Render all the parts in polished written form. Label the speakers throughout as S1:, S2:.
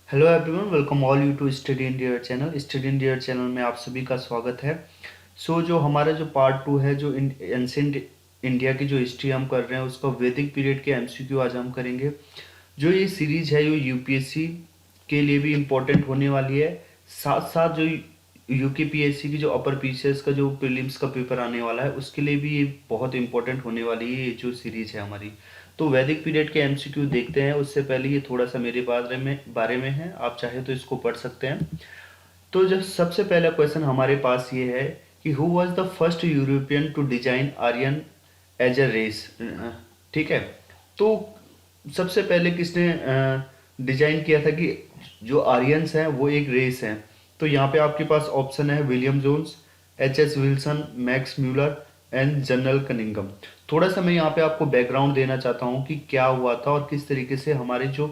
S1: Hello everyone, welcome all you to Study India channel. Study India channel में आप सभी का स्वागत है। जो हमारा जो पार्ट टू है, जो एंशिएंट इंडिया की जो हिस्ट्री हम कर रहे हैं, उसका वैदिक पीरियड के एमसीक्यू आज हम करेंगे। जो ये सीरीज है, ये यूपीएससी के लिए भी इम्पोर्टेंट होने वाली है। साथ साथ जो यूकेपीएससी की जो अपर पीसीएस का जो प्रीलिम्स का पेपर आने वाला है, उसके लिए भी ये बहुत इंपॉर्टेंट होने वाली है ये जो सीरीज है हमारी। तो वैदिक पीरियड के एमसीक्यू देखते हैं। उससे पहले ये थोड़ा सा मेरे बारे में है, आप चाहे तो इसको पढ़ सकते हैं। तो जब सबसे पहला क्वेश्चन हमारे पास ये है कि who was the first European to design Aryan as a race. ठीक है। तो सबसे पहले किसने डिजाइन किया था कि जो आर्यंस हैं वो एक रेस हैं। तो यहाँ पे आपके पास ऑप्शन है William Jones, H S Wilson, Max Muller and general Cunningham. थोड़ा सा मैं यहाँ पे आपको बैकग्राउंड देना चाहता हूँ कि क्या हुआ था और किस तरीके से हमारे जो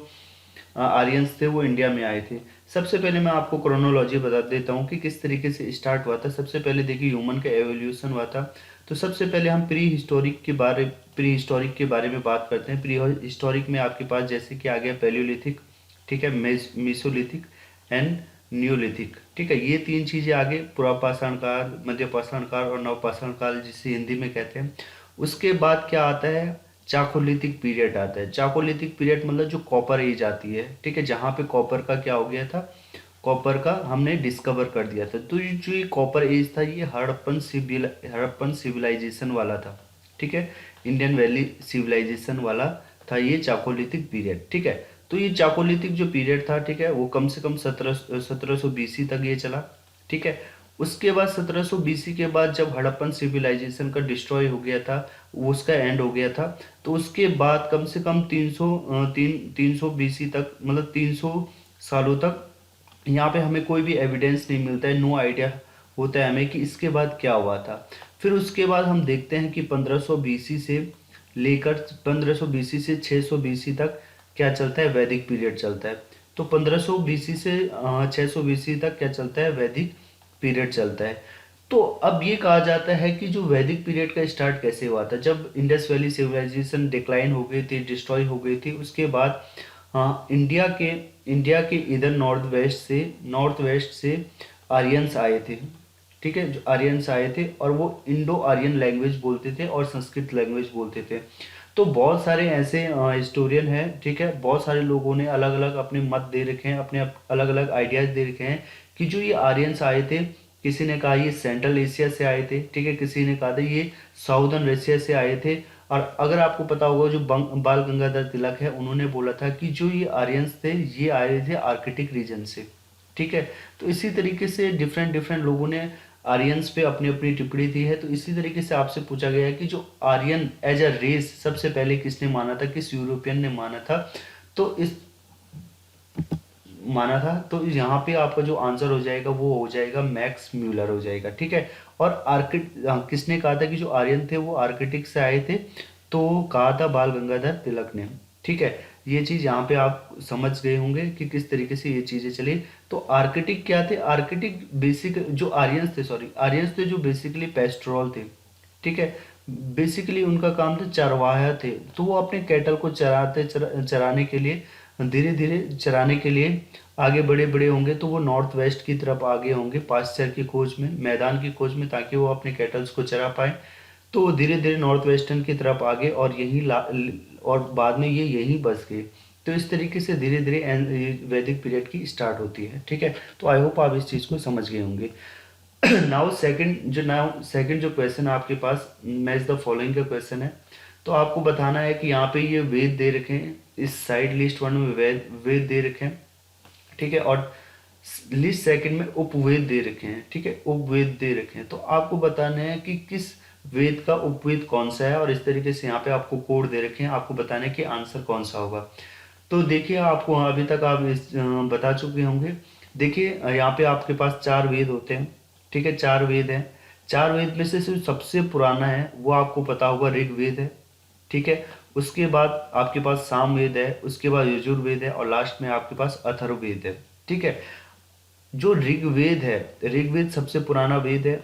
S1: आर्यंस थे वो इंडिया में आए थे। सबसे पहले मैं आपको क्रोनोलॉजी बता देता हूँ कि किस तरीके से स्टार्ट हुआ था। सबसे पहले देखिए ह्यूमन का एवोल्यूशन हुआ था। तो सबसे पहले हम प्री हिस्टोरिक के बारे में बात करते हैं। प्री हिस्टोरिक में आपके पास जैसे कि आ गया पैलियोलिथिक, ठीक है, मेसोलिथिक एंड न्यूलिथिक। ठीक है, ये तीन चीजें आगे पुरापाषाण काल, मध्य पाषाण काल और नवपाषाण काल जिसे हिंदी में कहते हैं। उसके बाद क्या आता है, चाकोलिथिक पीरियड आता है। चाकोलिथिक पीरियड मतलब जो कॉपर एज आती है, ठीक है, जहाँ पे कॉपर का क्या हो गया था, कॉपर का हमने डिस्कवर कर दिया था। तो ये जो ये कॉपर एज था, ये हड़प्पन सिविलाइजेशन वाला था। ठीक है, इंडियन वैली सिविलाइजेशन वाला था ये चाकोलिथिक पीरियड। ठीक है, तो ये चाकोलिथिक जो पीरियड था, ठीक है, वो कम से कम 1700 बीसी तक ये चला। ठीक है, उसके बाद 1700 बीसी के बाद जब हड़प्पन सिविलाइजेशन का डिस्ट्रॉय हो गया था, वो उसका एंड हो गया था। तो उसके बाद कम से कम 300 बीसी तक, मतलब 300 सालों तक यहाँ पे हमें कोई भी एविडेंस नहीं मिलता है। नो आइडिया होता है हमें कि इसके बाद क्या हुआ था। फिर उसके बाद हम देखते हैं कि 1500 बीसी से लेकर 1500 बीसी से 600 बीसी तक क्या चलता है, वैदिक पीरियड चलता है। तो 1500 बीसी से 600 बीसी तक क्या चलता है, वैदिक पीरियड चलता है। तो अब ये कहा जाता है कि जो वैदिक पीरियड का स्टार्ट कैसे हुआ था, जब इंडस वैली सिविलाइजेशन डिक्लाइन हो गई थी, डिस्ट्रॉय हो गई थी। उसके बाद इंडिया के इधर नॉर्थ वेस्ट से आर्यंस आए थे। ठीक है, जो आर्यंस आए थे और वो इंडो आर्यन लैंग्वेज बोलते थे और संस्कृत लैंग्वेज बोलते थे। तो बहुत सारे ऐसे हिस्टोरियन हैं, ठीक है, बहुत सारे लोगों ने अलग अलग अपने मत दे रखे हैं, अपने अलग अलग आइडियाज दे रखे हैं कि जो ये आर्यंस आए थे, किसी ने कहा ये सेंट्रल एशिया से आए थे, ठीक है, किसी ने कहा था ये साउदर्न एशिया से आए थे। और अगर आपको पता होगा, जो बाल गंगाधर तिलक है, उन्होंने बोला था कि जो ये आर्यंस थे ये आए थे आर्कटिक रीजन से। ठीक है, तो इसी तरीके से डिफरेंट डिफरेंट लोगों ने आर्यंस पे अपनी अपनी टिप्पणी दी है। तो इसी तरीके से आपसे पूछा गया है कि जो आर्यन एज अ रेस सबसे पहले किसने माना था, किस यूरोपियन ने माना था। तो इस माना था, तो यहाँ पे आपका जो आंसर हो जाएगा वो हो जाएगा मैक्स म्यूलर हो जाएगा। ठीक है, और किसने कहा था कि जो आर्यन थे वो आर्किटिक से आए थे, तो कहा था बाल गंगाधर तिलक ने। ठीक है, ये चीज यहाँ पे आप समझ गए होंगे कि किस तरीके से ये चीजें चली। तो आर्किटिक क्या थे, आर्किटिक बेसिक जो आर्यंस थे जो बेसिकली पेस्ट्रोल थे। ठीक है, बेसिकली उनका काम था, चरवाहा थे। तो वो अपने कैटल को चराने के लिए, धीरे धीरे चराने के लिए आगे बड़े बड़े होंगे। तो वो नॉर्थ वेस्ट की तरफ आगे होंगे, पास्चर की खोज में, मैदान की खोज में, ताकि वो अपने कैटल्स को चरा पाए। तो वो धीरे धीरे नॉर्थ वेस्टर्न की तरफ आगे और और बाद में ये यहीं बस गए। तो इस तरीके से धीरे धीरे वैदिक पीरियड की स्टार्ट होती है। ठीक है, तो आई होप आप इस चीज़ को समझ गए होंगे। नाउ सेकंड जो क्वेश्चन आपके पास मैच द फॉलोइंग का क्वेश्चन है। तो आपको बताना है कि यहाँ पे ये वेद दे रखे हैं, इस साइड लिस्ट वन में वेद दे रखे हैं। ठीक है, और लिस्ट सेकंड में उपवेद दे रखे हैं। ठीक है, उपवेद दे रखे हैं। तो आपको बताना है कि किस वेद का उपवेद कौन सा है, और इस तरीके से यहाँ पे आपको कोड दे रखे हैं, आपको बताना है कि आंसर कौन सा होगा। तो देखिए, आपको अभी तक आप बता चुके होंगे। देखिए, यहाँ पे आपके पास चार वेद होते हैं। ठीक है, चार वेद हैं। चार वेद में से जो सबसे पुराना है वो आपको पता होगा ऋग्वेद है। ठीक है, उसके बाद आपके पास सामवेद है, उसके बाद यजुर्वेद है, और लास्ट में आपके पास अथर्ववेद है। ठीक है, जो ऋग्वेद है, ऋग्वेद सबसे पुराना वेद है।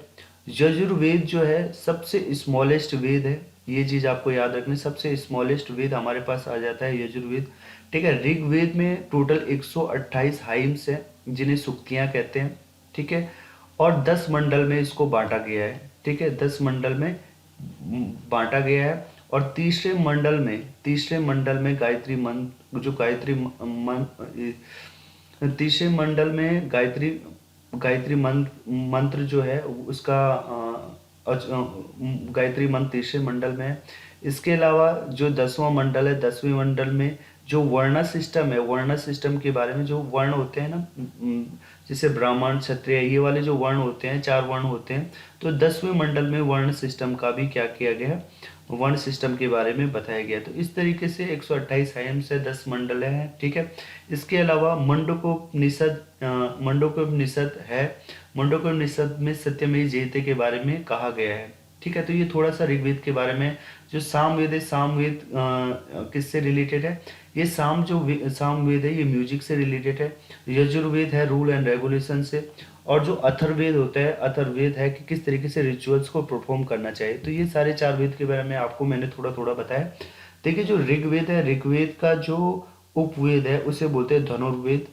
S1: यजुर्वेद जो है सबसे स्मॉलेस्ट वेद है। ये चीज आपको याद रखनी, सबसे स्मॉलेस्ट वेद हमारे पास आ जाता है यजुर्वेद। ठीक है। ऋग्वेद में टोटल 128 हाइम्स हैं जिन्हें सूक्तियां कहते हैं। ठीक है। और 10 मंडल में इसको बांटा गया है। ठीक है, 10 मंडल में बांटा गया है। और तीसरे मंडल में गायत्री मंत्र, जो गायत्री तीसरे मंडल में गायत्री मंत्र जो है उसका गायत्री मंत्र तीसरे मंडल में है। इसके अलावा जो 10वां मंडल है, 10वें मंडल में जो वर्ण सिस्टम है, वर्ण सिस्टम के बारे में, जो वर्ण होते हैं ना, जैसे ब्राह्मण, क्षत्रिय, ये वाले जो वर्ण होते हैं, 4 वर्ण होते हैं। तो 10वें मंडल में वर्ण सिस्टम का भी क्या किया गया है, वर्ण सिस्टम के बारे में बताया गया। तो इस तरीके से 128 आयाम से 10 मंडल हैं। ठीक है। इसके अलावा मंडूकोपनिषद है। मंडूकोपनिषद में सत्यमेव जयते के बारे में कहा गया है। ठीक है। तो ये थोड़ा सा ऋग्वेद के बारे में। जो सामवेद है, सामवेद किससे रिलेटेड है? ये सामवेद है, ये म्यूजिक से रिलेटेड है। यजुर्वेद है रूल एंड रेगुलेशन से। और जो अथर्ववेद होता है, अथर्ववेद है कि किस तरीके से रिचुअल्स को परफॉर्म करना चाहिए। तो ये सारे 4 वेद के बारे में आपको मैंने थोड़ा थोड़ा बताया। देखिए, जो ऋग्वेद है, ऋग्वेद का जो उपवेद है उसे बोलते हैं धनुर्वेद।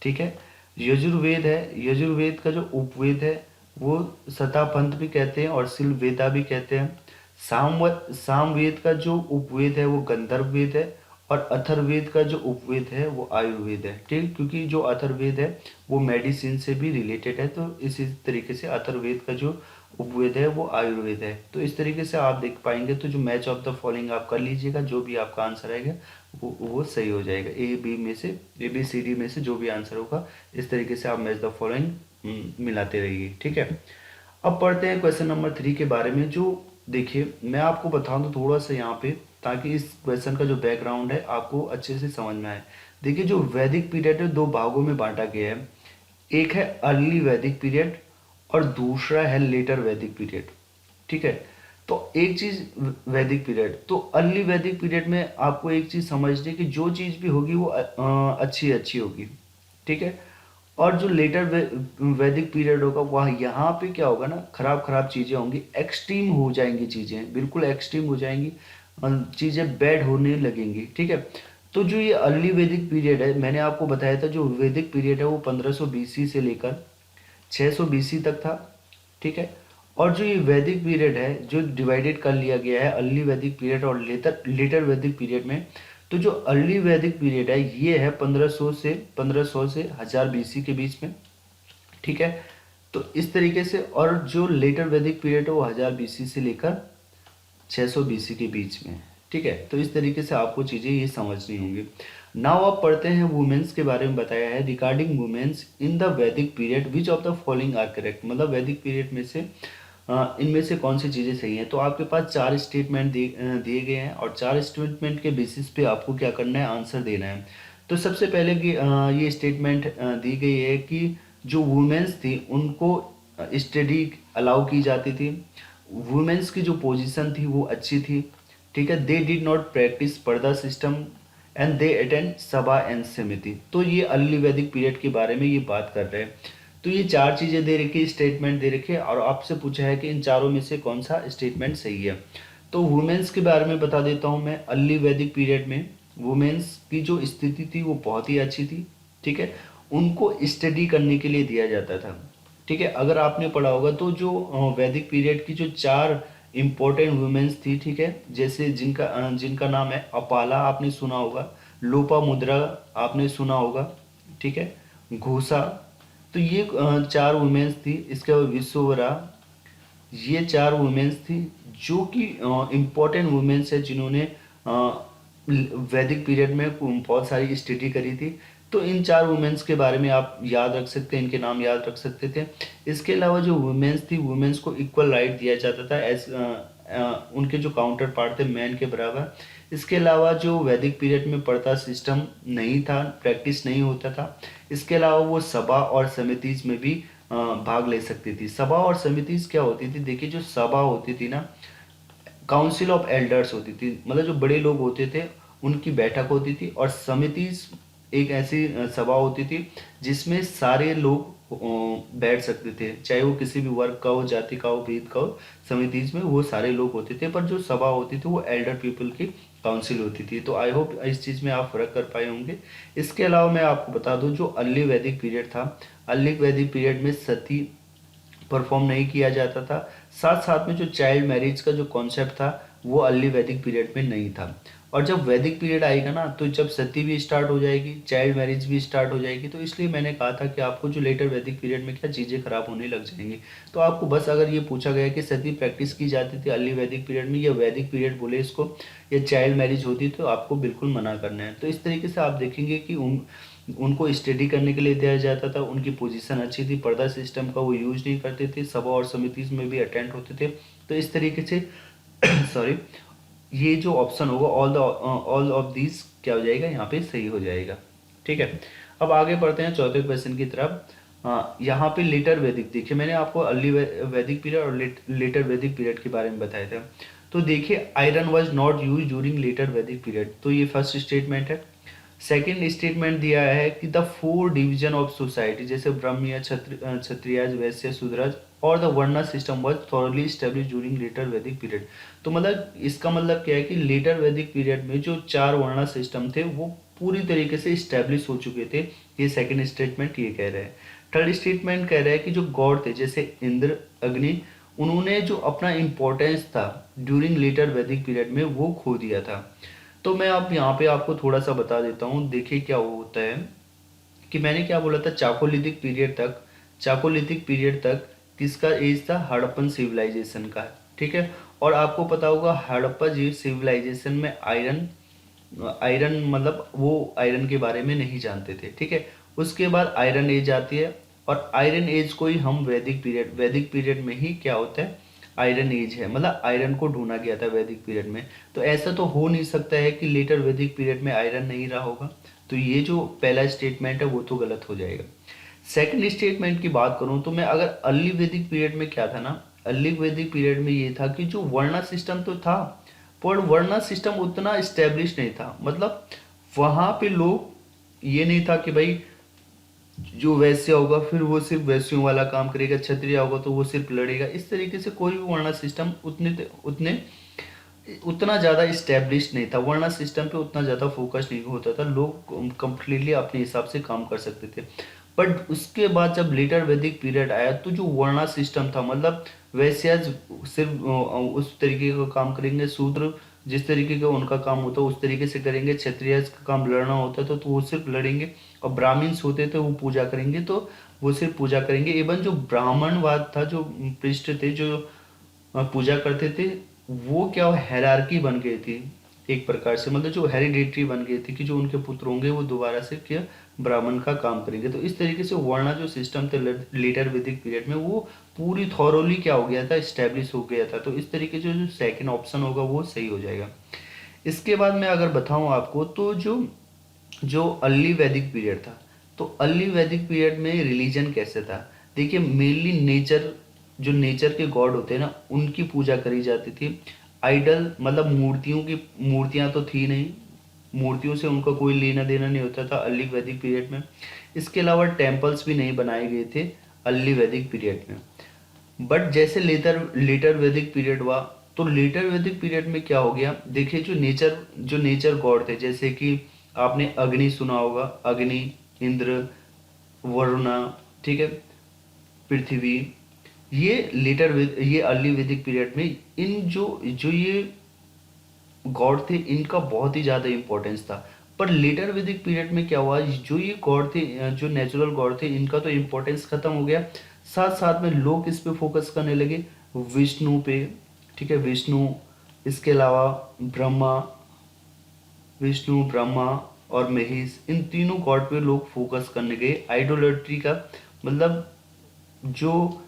S1: ठीक है। यजुर्वेद है, यजुर्वेद का जो उपवेद है वो शतापंथ भी कहते हैं और सिलवेदा भी कहते हैं। सामवेद का जो उपवेद है वो गंधर्व वेद है। और अथर्ववेद का जो उपवेद है वो आयुर्वेद है। ठीक, क्योंकि जो अथर्ववेद है वो मेडिसिन से भी रिलेटेड है। तो इसी तरीके से अथर्ववेद का जो उपवेद है वो आयुर्वेद है। तो इस तरीके से आप देख पाएंगे। तो जो मैच ऑफ द फॉलोइंग आप कर लीजिएगा, जो भी आपका आंसर आएगा वो सही हो जाएगा। ए बी सी डी में से जो भी आंसर होगा, इस तरीके से आप मैच द फॉलोइंग मिलाते रहिए। ठीक है। अब पढ़ते हैं क्वेश्चन नंबर 3 के बारे में। जो देखिए, मैं आपको बता दूं थोड़ा सा यहाँ पे, ताकि इस क्वेश्चन का जो बैकग्राउंड है आपको अच्छे से समझ में आए। देखिए, जो वैदिक पीरियड है 2 भागों में बांटा गया है। एक है अर्ली वैदिक पीरियड और दूसरा है लेटर वैदिक पीरियड। ठीक है। तो एक चीज वैदिक पीरियड, तो अर्ली वैदिक पीरियड में आपको एक चीज समझनी है कि जो चीज भी होगी वो अच्छी अच्छी होगी। ठीक है। और जो लेटर वैदिक पीरियड होगा वह यहाँ पे क्या होगा ना, खराब खराब चीजें होंगी, एक्सट्रीम हो जाएंगी चीजें, बिल्कुल एक्सट्रीम हो जाएंगी, चीजें बैड होने लगेंगी। ठीक है। तो जो ये अर्ली वैदिक पीरियड है, मैंने आपको बताया था जो वैदिक पीरियड है वो 1500 बीसी से लेकर 600 बीसी तक था। ठीक है। और जो ये वैदिक पीरियड है जो डिवाइडेड कर लिया गया है अर्ली वैदिक पीरियड और लेटर वैदिक पीरियड में। तो जो अर्ली वैदिक पीरियड है ये है 1500 से 1000 बीसी के बीच में। ठीक है। तो इस तरीके से, और जो लेटर वैदिक पीरियड है वो 1000 बीसी से लेकर 600 बीसी के बीच में। ठीक है। तो इस तरीके से आपको चीज़ें ये समझनी होंगी। नाउ आप पढ़ते हैं वुमेन्स के बारे में बताया है। Regarding women's in the Vedic period which of the following are correct, मतलब वैदिक पीरियड में से इनमें से कौन सी चीज़ें सही हैं। तो आपके पास 4 स्टेटमेंट दिए गए हैं और 4 स्टेटमेंट के बेसिस पे आपको क्या करना है, आंसर देना है। तो सबसे पहले कि ये स्टेटमेंट दी गई है कि जो वुमेन्स थी उनको स्टडी अलाउ की जाती थी। वुमेन्स की जो पोजीशन थी वो अच्छी थी। ठीक है। दे डिड नॉट प्रैक्टिस पर्दा सिस्टम एंड दे अटेंड सभा एंड समिति। तो ये अर्ली वैदिक पीरियड के बारे में ये बात कर रहे हैं। तो ये 4 चीज़ें दे रखी, स्टेटमेंट दे रखे, और आपसे पूछा है कि इन चारों में से कौन सा स्टेटमेंट सही है। तो वुमेन्स के बारे में बता देता हूँ मैं। अर्ली वैदिक पीरियड में वुमेन्स की जो स्थिति थी वो बहुत ही अच्छी थी। ठीक है। उनको स्टडी करने के लिए दिया जाता था। ठीक है। अगर आपने पढ़ा होगा तो जो वैदिक पीरियड की जो 4 इम्पोर्टेंट वुमेन्स थी, ठीक है, जैसे जिनका नाम है अपाला, आपने सुना होगा, लोपा मुद्रा आपने सुना होगा, ठीक है, घोषा। तो ये 4 वुमेन्स थी। इसके बाद विश्ववरा, ये 4 वुमेन्स थी जो कि इम्पोर्टेंट वुमेन्स है जिन्होंने वैदिक पीरियड में बहुत सारी स्टडी करी थी। तो इन 4 वुमेन्स के बारे में आप याद रख सकते हैं, इनके नाम याद रख सकते थे। इसके अलावा जो वुमेन्स थी, वुमेन्स को इक्वल राइट दिया जाता था एज उनके जो काउंटर पार्ट थे मैन के बराबर। इसके अलावा जो वैदिक पीरियड में पर्दा सिस्टम नहीं था, प्रैक्टिस नहीं होता था। इसके अलावा वो सभा और समितिज में भी भाग ले सकती थी। सभा और समितिज क्या होती थी? देखिए, जो सभा होती थी ना, काउंसिल ऑफ एल्डर्स होती थी, मतलब जो बड़े लोग होते थे उनकी बैठक होती थी। और समितिज एक ऐसी सभा होती थी जिसमें सारे लोग बैठ सकते थे, चाहे वो किसी भी वर्ग का हो, जाति का हो, भेद का हो। समितिज में वो सारे लोग होते थे, पर जो सभा होती थी वो एल्डर पीपल की काउंसिल होती थी। तो आई होप इस चीज़ में आप फर्क कर पाए होंगे। इसके अलावा मैं आपको बता दूं, जो अर्ली वैदिक पीरियड था, अर्ली वैदिक पीरियड में सती परफॉर्म नहीं किया जाता था। साथ साथ में जो चाइल्ड मैरिज का जो कॉन्सेप्ट था वो अर्ली वैदिक पीरियड में नहीं था। और जब वैदिक पीरियड आएगा ना, तो जब सती भी स्टार्ट हो जाएगी, चाइल्ड मैरिज भी स्टार्ट हो जाएगी। तो इसलिए मैंने कहा था कि आपको जो लेटर वैदिक पीरियड में क्या चीज़ें खराब होने लग जाएंगी। तो आपको बस अगर ये पूछा गया कि सती प्रैक्टिस की जाती थी अर्ली वैदिक पीरियड में, या वैदिक पीरियड बोले इसको, या चाइल्ड मैरिज होती, तो आपको बिल्कुल मना करना है। तो इस तरीके से आप देखेंगे कि उनको स्टडी करने के लिए दिया जाता था, उनकी पोजीशन अच्छी थी, पर्दा सिस्टम का वो यूज नहीं करते थे, सभा और समिति में भी अटेंड होते थे। तो इस तरीके से सॉरी, ये जो ऑप्शन होगा ऑल ऑफ दीज क्या हो जाएगा, यहाँ पे सही हो जाएगा। ठीक है, अब आगे बढ़ते हैं चौथे क्वेश्चन की तरफ। यहाँ पे लेटर वैदिक, देखिए मैंने आपको अर्ली वैदिक पीरियड और लेटर वैदिक पीरियड के बारे में बताया था। तो देखिए, iron was not use during later Vedic period, तो ये फर्स्ट स्टेटमेंट है। सेकेंड स्टेटमेंट दिया है कि the four division of society, जैसे ब्राह्मण, क्षत्रिय, वैश्य, शूद्र और द वर्ण system was thoroughly establish during later Vedic period. तो मतलब इसका मतलब क्या है कि लेटर वैदिक पीरियड में जो चार वर्ण सिस्टम थे वो पूरी तरीके से स्टेब्लिश हो चुके थे। ये सेकेंड स्टेटमेंट ये कह रहे हैं। थर्ड स्टेटमेंट कह रहा है कि जो गॉड थे, जैसे इंद्र, अग्नि, उन्होंने जो अपना इम्पोर्टेंस था ड्यूरिंग लेटर वैदिक पीरियड में वो खो दिया था। तो मैं अब यहाँ पे आपको थोड़ा सा बता देता हूँ। देखिए क्या होता है कि मैंने क्या बोला था, चाकोलिथिक पीरियड तक किसका एज था, हड़प्पन सिविलाइजेशन का। ठीक है, और आपको पता होगा हड़प्पा जी सिविलाइजेशन में आयरन आयरन मतलब वो आयरन के बारे में नहीं जानते थे। ठीक है, उसके बाद आयरन एज आती है, और आयरन एज को ही हम वैदिक पीरियड में ही क्या होता है, आयरन एज है, मतलब आयरन को ढूंढा गया था वैदिक पीरियड में। तो ऐसा तो हो नहीं सकता है कि लेटर वैदिक पीरियड में आयरन नहीं रहा होगा। तो ये जो पहला स्टेटमेंट है वो तो गलत हो जाएगा। सेकंड स्टेटमेंट की बात करूं तो मैं अगर अर्ली वैदिक पीरियड में क्या था ना, अर्ली वैदिक पीरियड में ये था कि जो वर्ण सिस्टम तो था, पर वर्ण सिस्टम उतना स्टेब्लिश नहीं था। मतलब वहां पे लोग ये नहीं था कि भाई जो वैश्य होगा फिर वो सिर्फ वैश्यों वाला काम करेगा, क्षत्रिय होगा तो वो सिर्फ लड़ेगा। इस तरीके से कोई भी वर्ण सिस्टम उतने उतना ज़्यादा स्टैब्लिश नहीं था, वर्ण सिस्टम पे उतना ज़्यादा फोकस नहीं होता था, लोग कंप्लीटली अपने हिसाब से काम कर सकते थे। बट उसके बाद जब लेटर वैदिक पीरियड आया तो जो वर्ण सिस्टम था, मतलब वैश्य सिर्फ उस तरीके का काम करेंगे, शूद्र जिस तरीके का उनका काम होता है उस तरीके से करेंगे, क्षत्रिय का काम लड़ना होता था तो वो सिर्फ लड़ेंगे, और ब्राह्मण्स होते थे वो पूजा करेंगे तो वो सिर्फ पूजा करेंगे। इवन जो ब्राह्मणवाद था, जो पृष्ठ थे जो पूजा करते थे, वो क्या हायरार्की बन गई थी एक प्रकार से, मतलब जो हेरिडेटरी बन गई थी कि जो उनके पुत्र होंगे वो दोबारा से क्या ब्राह्मण का काम करेंगे। तो इस तरीके से वर्ण जो सिस्टम थे लेटर वैदिक पीरियड में वो पूरी थॉरोली क्या हो गया था, स्टैब्लिश हो गया था। तो इस तरीके से जो सेकंड ऑप्शन होगा वो सही हो जाएगा। इसके बाद मैं अगर बताऊं आपको तो जो जो अर्ली वैदिक पीरियड था, तो अर्ली वैदिक पीरियड में रिलीजन कैसे था। देखिए मेनली नेचर, जो नेचर के गॉड होते हैं ना उनकी पूजा करी जाती थी। आइडल मतलब मूर्तियां तो थी नहीं, मूर्तियों से उनका कोई लेना देना नहीं होता था अर्ली वैदिक पीरियड में। इसके अलावा टेम्पल्स भी नहीं बनाए गए थे अर्ली वैदिक पीरियड में। बट जैसे लेटर लेटर वैदिक पीरियड हुआ, तो लेटर वैदिक पीरियड में क्या हो गया, देखिए जो नेचर गॉड थे, जैसे कि आपने अग्नि सुना होगा, अग्नि, इंद्र, वरुणा, ठीक है, पृथ्वी, ये अर्ली वैदिक पीरियड में इन जो जो ये गॉड थे इनका बहुत ही ज़्यादा इंपॉर्टेंस था। पर लेटर वैदिक पीरियड में क्या हुआ, जो ये गॉड थे, जो नेचुरल गॉड थे, इनका तो इंपॉर्टेंस खत्म हो गया। साथ साथ में लोग इस पे फोकस करने लगे, विष्णु पे। ठीक है, विष्णु, इसके अलावा ब्रह्मा, विष्णु, ब्रह्मा और महेश, इन तीनों गॉड पे लोग फोकस करने गए। आइडोलेट्री का मतलब जो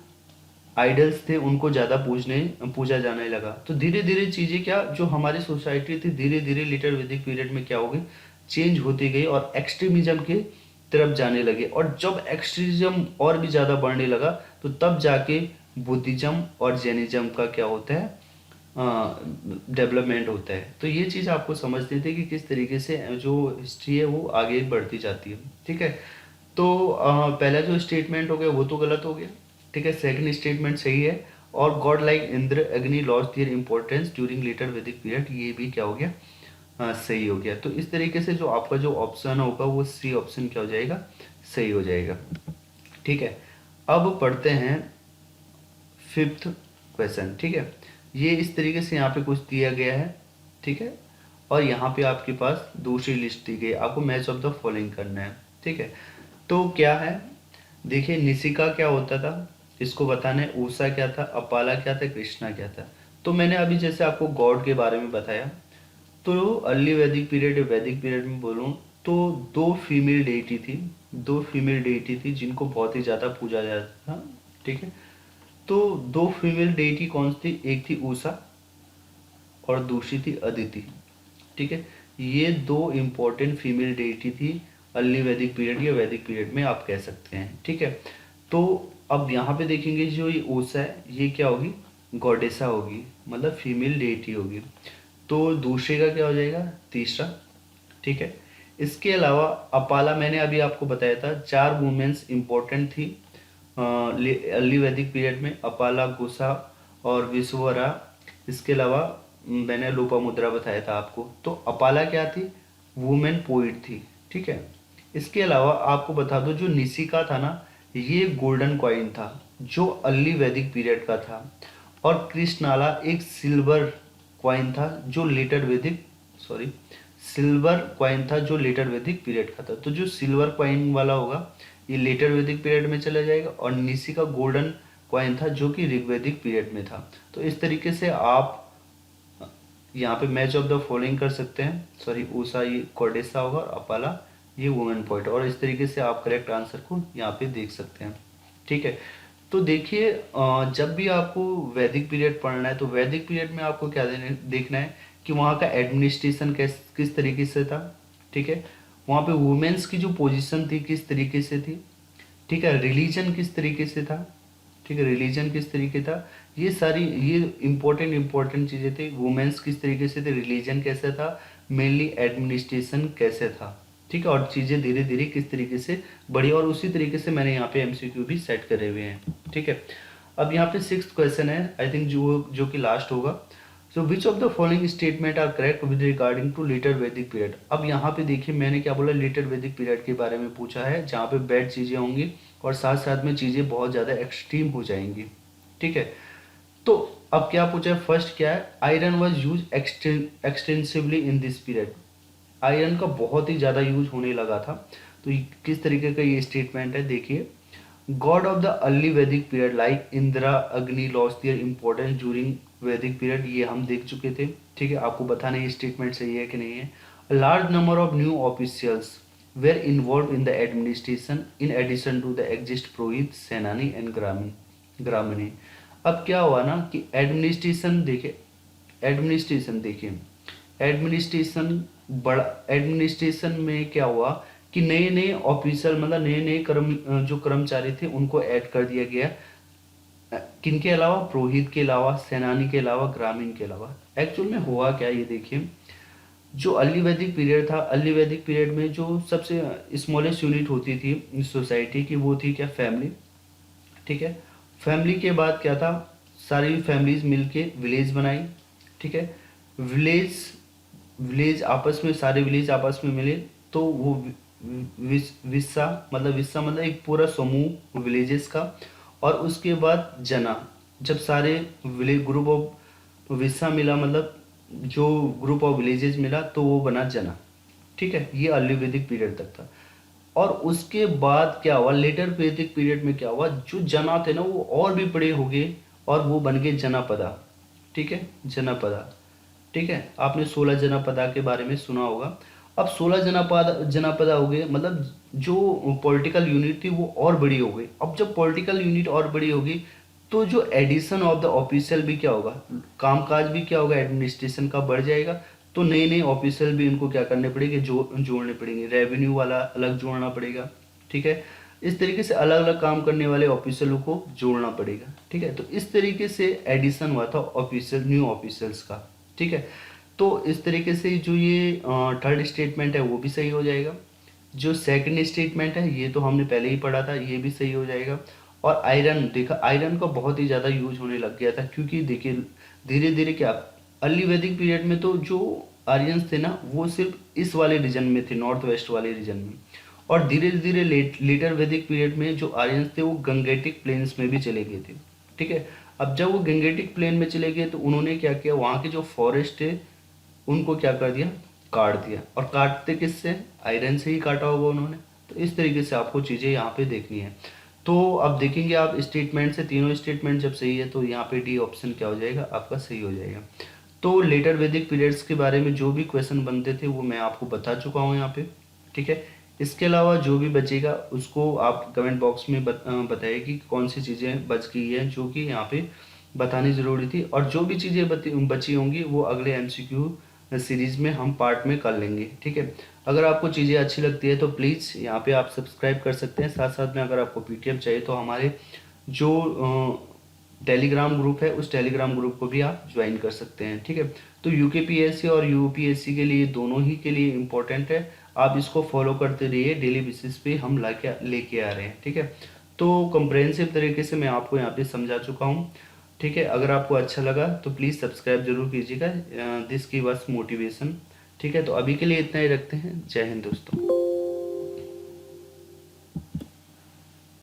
S1: आइडल्स थे उनको ज़्यादा पूजा जाने लगा। तो धीरे धीरे चीज़ें क्या, जो हमारी सोसाइटी थी धीरे धीरे लेटर वैदिक पीरियड में क्या हो गई, चेंज होती गई और एक्सट्रीमिज्म के तरफ जाने लगे। और जब एक्सट्रीमिज्म और भी ज़्यादा बढ़ने लगा तो तब जाके बुद्धिज्म और जैनिज्म का क्या होता है, डेवलपमेंट होता है। तो ये चीज़ आपको समझनी थी कि किस तरीके से जो हिस्ट्री है वो आगे बढ़ती जाती है। ठीक है, तो पहला जो स्टेटमेंट हो गया वो तो गलत हो गया। ठीक है, सेकंड स्टेटमेंट सही है। और गॉड लाइक इंद्र अग्नि lost their importance during later Vedic period, ये भी क्या हो गया, सही हो गया। तो इस तरीके से जो आपका जो ऑप्शन होगा वो सी ऑप्शन क्या हो जाएगा, सही हो जाएगा। ठीक है, अब पढ़ते हैं फिफ्थ क्वेश्चन। ठीक है, ये इस तरीके से यहाँ पे कुछ दिया गया है। ठीक है, और यहाँ पे आपके पास दूसरी लिस्ट दी गई, आपको मैच ऑफ द फॉलोइंग करना है। ठीक है, तो क्या है, देखिए निशिका क्या होता था, इसको बताना है। ऊषा क्या था, अपाला क्या था, कृष्णा क्या था। तो मैंने अभी जैसे आपको गॉड के बारे में बताया, तो अर्ली वैदिक पीरियड या वैदिक पीरियड में बोलूँ तो दो फीमेल डेटी थी, दो फीमेल डेटी थी जिनको बहुत ही ज़्यादा पूजा जाता था। ठीक है, तो दो फीमेल डेटी कौन सी थी, एक थी उषा और दूसरी थी अदिति। ठीक है, ये दो इम्पोर्टेंट फीमेल डेटी थी अर्ली वैदिक पीरियड या वैदिक पीरियड में आप कह सकते हैं। ठीक है, तो अब यहाँ पे देखेंगे जो ये उषा है ये क्या होगी, गॉडेसा होगी, मतलब फीमेल डेटी होगी। तो दूसरे का क्या हो जाएगा, तीसरा। ठीक है, इसके अलावा अपाला मैंने अभी आपको बताया था, चार वुमेन्स इंपॉर्टेंट थी अर्ली वैदिक पीरियड में, अपाला, गुसा और विश्वरा। इसके अलावा मैंने लोपामुद्रा बताया था आपको। तो अपाला क्या थी, वुमेन पोइट थी। ठीक है, इसके अलावा आपको बता दो जो निशिका था ना, ये गोल्डन कॉइन था जो अर्ली वैदिक पीरियड का था। और कृष्णाला एक सिल्वर कॉइन था जो लेटर वैदिक, सॉरी, सिल्वर कॉइन था जो लेटर वैदिक पीरियड का था। तो जो सिल्वर कॉइन वाला होगा ये लेटर वैदिक पीरियड में चला जाएगा, और निशिका गोल्डन कॉइन था जो कि ऋग्वैदिक पीरियड में था। तो इस तरीके से आप यहाँ पे मैच ऑफ द फॉलोइंग कर सकते हैं। सॉरी, ऊषा ये कोडेसा होगा और अपाला ये वुमेन पॉइंट, और इस तरीके से आप करेक्ट आंसर को यहाँ पे देख सकते हैं। ठीक है, तो देखिए जब भी आपको वैदिक पीरियड पढ़ना है तो वैदिक पीरियड में आपको क्या देखना है कि वहाँ का एडमिनिस्ट्रेशन किस तरीके से था। ठीक है, वहाँ पे वुमेन्स की जो पोजीशन थी किस तरीके से थी। ठीक है, रिलीजन किस तरीके से था। ठीक है, रिलीजन किस तरीके था, ये सारी ये इंपॉर्टेंट चीज़ें थी। वुमेन्स किस तरीके से थे, रिलीजन कैसा था, मेनली एडमिनिस्ट्रेशन कैसे था। ठीक है, और चीज़ें धीरे धीरे किस तरीके से बढ़ी, और उसी तरीके से मैंने यहाँ पे एमसीक्यू भी सेट करे हुए हैं। ठीक है, अब यहाँ पे सिक्स्थ क्वेश्चन है, आई थिंक जो कि लास्ट होगा। So which of the following statement are correct with regarding to later Vedic period. अब यहाँ पे देखिए मैंने क्या बोला, लेटर वैदिक पीरियड के बारे में पूछा है जहाँ पे बैड चीज़ें होंगी और साथ साथ में चीज़ें बहुत ज़्यादा एक्सट्रीम हो जाएंगी। ठीक है, तो अब क्या पूछा है, फर्स्ट क्या है, iron was use extensively in this period. Iron का बहुत ही ज़्यादा यूज होने लगा था। तो किस तरीके का ये स्टेटमेंट है, देखिए, गॉड ऑफ द अर्ली वैदिक पीरियड लाइक इंदिरा अग्नि लॉस्ट देयर इंपॉर्टेंस ड्यूरिंग वैदिक पीरियड, ये हम देख चुके थे। ठीक है, आपको बताना ये स्टेटमेंट सही है कि नहीं है। Large number of new officials were involve in the administration in addition to the exist purohit, senani and ग्रामीणी। अब क्या हुआ ना कि एडमिनिस्ट्रेशन बड़ा, एडमिनिस्ट्रेशन में क्या हुआ कि नए नए ऑफिसर, मतलब नए नए जो कर्मचारी थे उनको ऐड कर दिया गया। किनके अलावा, पुरोहित के अलावा, सेनानी के अलावा, ग्रामीण के अलावा। एक्चुअल में हुआ क्या, ये देखिए, जो अर्ली वैदिक पीरियड था, अर्ली वैदिक पीरियड में जो सबसे स्मॉलेस्ट यूनिट होती थी सोसाइटी की वो थी क्या, फैमिली। ठीक है, फैमिली के बाद क्या था, सारी फैमिलीज मिलके विलेज बनाई। ठीक है, विलेज विलेज आपस में, सारे विलेज आपस में मिले तो वो विस्सा मतलब एक पूरा समूह विलेजेस का। और उसके बाद जना, जब सारे विलेज ग्रुप ऑफ विस्सा मिला, मतलब जो ग्रुप ऑफ विलेजेस मिला तो वो बना जना। ठीक है, ये अर्ली वैदिक पीरियड तक था। और उसके बाद क्या हुआ, लेटर वैदिक पीरियड में क्या हुआ, जो जना थे ना वो और भी बड़े हो गए और वो बन गए जनपदा। ठीक है, जनपदा। ठीक है, आपने 16 जनपदा के बारे में सुना होगा। अब 16 जनपदा हो गए, मतलब जो पॉलिटिकल यूनिट थी वो और बड़ी हो गई। अब जब पॉलिटिकल यूनिट और बड़ी होगी तो जो एडिशन ऑफ द ऑफिशियल भी क्या होगा, कामकाज भी क्या होगा, एडमिनिस्ट्रेशन का बढ़ जाएगा। तो नए नए ऑफिशियल भी इनको क्या करने पड़ेंगे, जोड़ने पड़ेंगे। रेवेन्यू वाला अलग जोड़ना पड़ेगा। ठीक है, इस तरीके से अलग अलग काम करने वाले ऑफिसरों को जोड़ना पड़ेगा। ठीक है, तो इस तरीके से एडिशन हुआ था ऑफिसर न्यू ऑफिसर्स का। ठीक है, तो इस तरीके से जो ये थर्ड स्टेटमेंट है वो भी सही हो जाएगा। जो सेकंड स्टेटमेंट है ये तो हमने पहले ही पढ़ा था, ये भी सही हो जाएगा। और आयरन, देखा आयरन का बहुत ही ज़्यादा यूज होने लग गया था, क्योंकि देखिए धीरे धीरे क्या, अर्ली वैदिक पीरियड में तो जो आर्यंस थे ना वो सिर्फ इस वाले रीजन में थे, नॉर्थ वेस्ट वाले रीजन में। और धीरे धीरे लेटर वैदिक पीरियड में जो आर्यंस थे वो गंगेटिक प्लेन्स में भी चले गए थे। ठीक है, अब जब वो गंगेटिक प्लेन में चले गए तो उन्होंने क्या किया, वहाँ के जो फॉरेस्ट थे उनको क्या कर दिया, काट दिया। और काटते किससे, आयरन से ही काटा होगा उन्होंने। तो इस तरीके से आपको चीज़ें यहाँ पे देखनी है। तो अब देखेंगे आप स्टेटमेंट से, तीनों स्टेटमेंट जब सही है तो यहाँ पे डी ऑप्शन क्या हो जाएगा, आपका सही हो जाएगा। तो लेटर वैदिक पीरियड्स के बारे में जो भी क्वेश्चन बनते थे वो मैं आपको बता चुका हूँ यहाँ पे। ठीक है, इसके अलावा जो भी बचेगा उसको आप कमेंट बॉक्स में बताइए कि कौन सी चीज़ें बच गई हैं जो कि यहाँ पे बतानी ज़रूरी थी। और जो भी चीज़ें बची होंगी वो अगले एमसीक्यू सीरीज़ में हम पार्ट में कर लेंगे। ठीक है, अगर आपको चीज़ें अच्छी लगती है तो प्लीज़ यहाँ पे आप सब्सक्राइब कर सकते हैं। साथ साथ में अगर आपको पीटीएफ चाहिए तो हमारे जो टेलीग्राम ग्रुप है उस टेलीग्राम ग्रुप को भी आप ज्वाइन कर सकते हैं। ठीक है, तो यूकेपीएससी और यूपीएससी के लिए दोनों ही के लिए इम्पोर्टेंट है, आप इसको फॉलो करते रहिए, डेली बेसिस पे हम लेके आ रहे हैं। ठीक है, तो कंप्रेहेंसिव तरीके से मैं आपको यहाँ पे समझा चुका हूँ। ठीक है, अगर आपको अच्छा लगा तो प्लीज़ सब्सक्राइब जरूर कीजिएगा, दिस गिव अस मोटिवेशन। ठीक है, तो अभी के लिए इतना ही रखते हैं। जय हिंद दोस्तों।